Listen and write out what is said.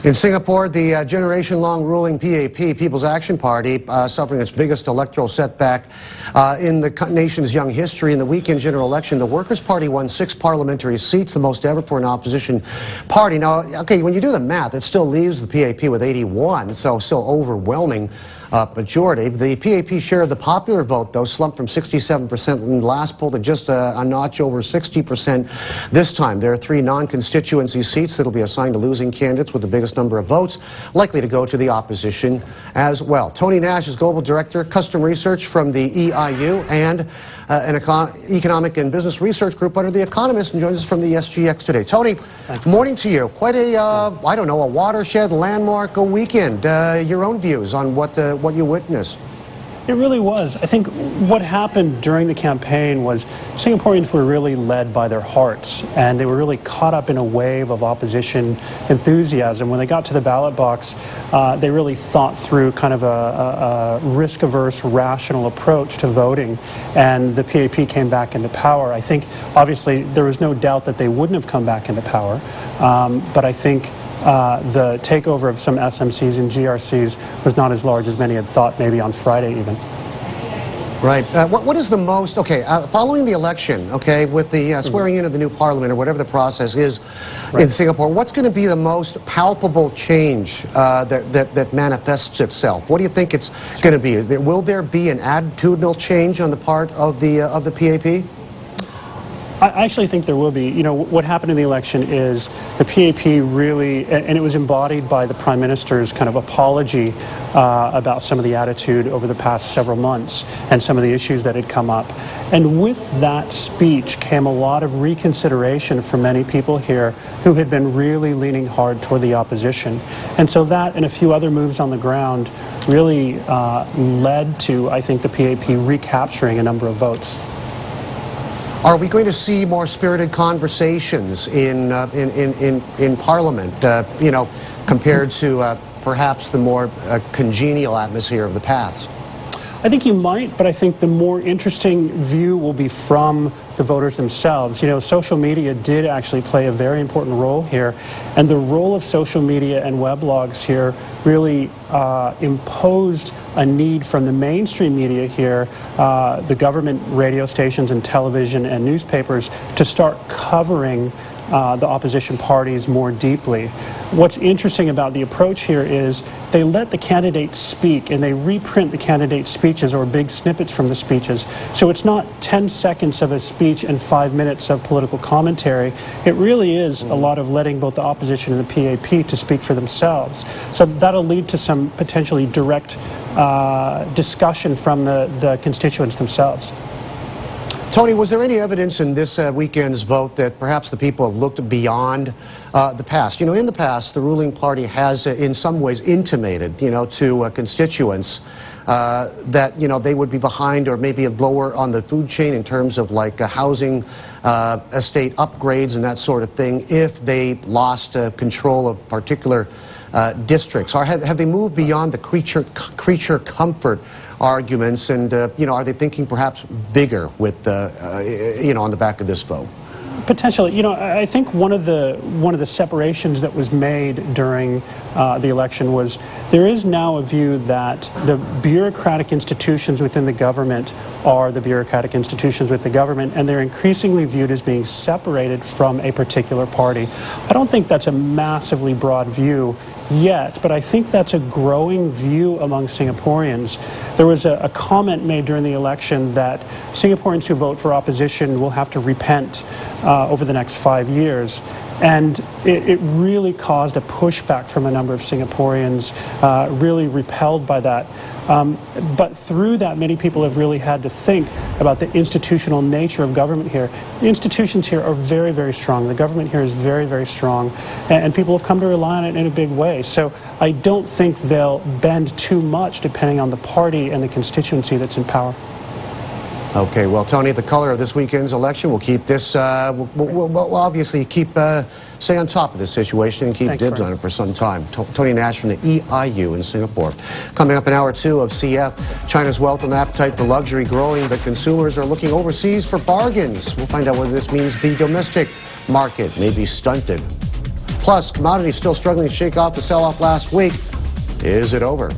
In Singapore, the generation-long ruling PAP, People's Action Party, suffering its biggest electoral setback in the nation's young history. In the weekend general election, the Workers' Party won 6 parliamentary seats, the most ever for an opposition party. Now, okay, when you do the math, it still leaves the PAP with 81, so still overwhelming majority. The PAP share of the popular vote, though, slumped from 67% in the last poll to just a notch over 60% this time. There are 3 non-constituency seats that will be assigned to losing candidates with the biggest number of votes, likely to go to the opposition as well. Tony Nash is Global Director, Custom Research from the EIU and an economic and business research group under The Economist, and joins us from the SGX today. Tony, morning to you. Quite a, I don't know, a watershed, landmark, a weekend. Your own views on what you witnessed. It really was. I think what happened during the campaign was Singaporeans were really led by their hearts, and they were really caught up in a wave of opposition enthusiasm. When they got to the ballot box, they really thought through kind of a risk-averse, rational approach to voting, and the PAP came back into power. I think, obviously, there was no doubt that they wouldn't have come back into power, but I think the takeover of some SMCs and GRCs was not as large as many had thought, maybe on Friday even. Right. What is the most, okay, following the election, okay, with the swearing in of the new parliament or whatever the process is in Singapore, what's going to be the most palpable change that manifests itself? What do you think it's going to be? Will there be an attitudinal change on the part of the PAP? I actually think there will be. You know, what happened in the election is the PAP really, and it was embodied by the Prime Minister's kind of apology about some of the attitude over the past several months and some of the issues that had come up. And with that speech came a lot of reconsideration for many people here who had been really leaning hard toward the opposition. And so that and a few other moves on the ground really led to, I think, the PAP recapturing a number of votes. Are we going to see more spirited conversations in Parliament, you know, compared to perhaps the more congenial atmosphere of the past? I think you might, but I think the more interesting view will be from the voters themselves. You know, social media did actually play a very important role here, and the role of social media and weblogs here really imposed a need from the mainstream media here, the government radio stations and television and newspapers, to start covering the opposition parties more deeply. What's interesting about the approach here is they let the candidates speak, and they reprint the candidates' speeches or big snippets from the speeches. So it's not 10 seconds of a speech and 5 minutes of political commentary. It really is a lot of letting both the opposition and the PAP to speak for themselves. So that'll lead to some potentially direct discussion from the constituents themselves. Tony, was there any evidence in this weekend's vote that perhaps the people have looked beyond the past? You know, in the past, the ruling party has in some ways intimated, you know, to constituents that, you know, they would be behind or maybe lower on the food chain in terms of like housing estate upgrades and that sort of thing if they lost control of particular districts. Or have they moved beyond the creature comfort arguments, and you know, are they thinking perhaps bigger with you know, on the back of this vote? Potentially. You know, I think one of the separations that was made during the election was there is now a view that the bureaucratic institutions within the government are the bureaucratic institutions with the government, and they're increasingly viewed as being separated from a particular party. I don't think that's a massively broad view yet, but I think that's a growing view among Singaporeans. There was a comment made during the election that Singaporeans who vote for opposition will have to repent over the next 5 years. And it really caused a pushback from a number of Singaporeans, really repelled by that. But through that, many people have really had to think about the institutional nature of government here. The institutions here are very, very strong. The government here is very, very strong. And people have come to rely on it in a big way. So I don't think they'll bend too much depending on the party and the constituency that's in power. Okay, well, Tony, the color of this weekend's election, we'll keep this, we'll obviously stay on top of this situation and keep dibs on it for some time. Tony Nash from the EIU in Singapore. Coming up in hour 2 of CF, China's wealth and appetite for luxury growing, but consumers are looking overseas for bargains. We'll find out whether this means the domestic market may be stunted. Plus, commodities still struggling to shake off the sell-off last week. Is it over?